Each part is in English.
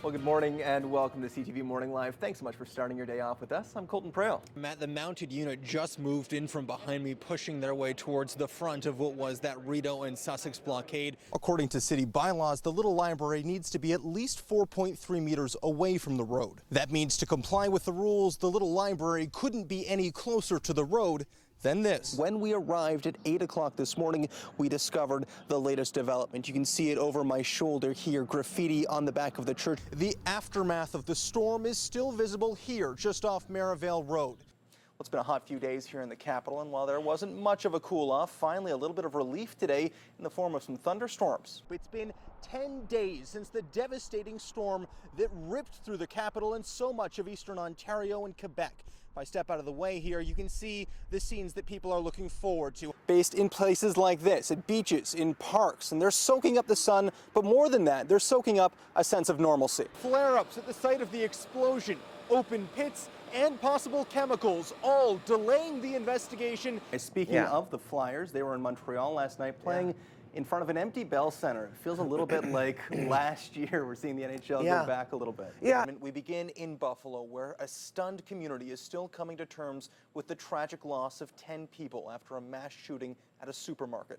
Well, good morning and welcome to CTV Morning Live. Thanks so much for starting your day off with us. I'm Colton Praill. Matt, the mounted unit just moved in from behind me, pushing their way towards the front of what was that Rideau and Sussex blockade. According to city bylaws, the little library needs to be at least 4.3 meters away from the road. That means to comply with the rules, the little library couldn't be any closer to the road than this. When we arrived at 8 o'clock this morning, we discovered the latest development. You can see it over my shoulder here, graffiti on the back of the church. The aftermath of the storm is still visible here, just off Merivale Road. Well, it's been a hot few days here in the capital, and while there wasn't much of a cool-off, finally a little bit of relief today in the form of some thunderstorms. It's been 10 days since the devastating storm that ripped through the capital and so much of eastern Ontario and Quebec. If I step out of the way here, you can see the scenes that people are looking forward to. Based in places like this, at beaches, in parks, and they're soaking up the sun, but more than that, they're soaking up a sense of normalcy. Flare-ups at the site of the explosion, open pits, and possible chemicals, all delaying the investigation. Speaking of the Flyers, they were in Montreal last night playing in front of an empty Bell Center. It feels a little bit like last year. We're seeing the NHL go back a little bit. We begin in Buffalo, where a stunned community is still coming to terms with the tragic loss of 10 people after a mass shooting at a supermarket.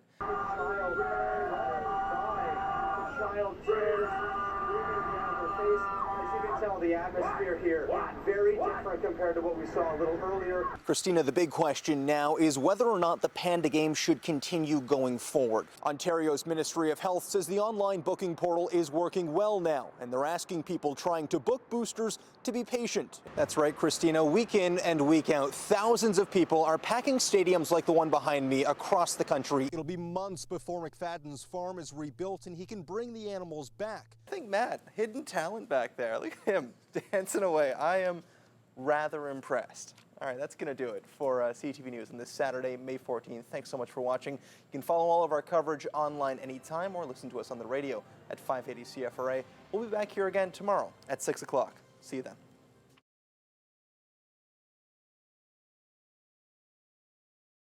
The atmosphere here very different compared to what we saw a little earlier. Christina, the big question now is whether or not the Panda Game should continue going forward. Ontario's Ministry of Health says the online booking portal is working well now, and they're asking people trying to book boosters to be patient. That's right, Christina. Week in and week out, thousands of people are packing stadiums like the one behind me across the country. It'll be months before McFadden's farm is rebuilt and he can bring the animals back. I think Matt, hidden talent back there. Look at him dancing away. I am rather impressed. All right, that's going to do it for CTV News on this Saturday, May 14th. Thanks so much for watching. You can follow all of our coverage online anytime or listen to us on the radio at 580 CFRA. We'll be back here again tomorrow at 6 o'clock. See you then.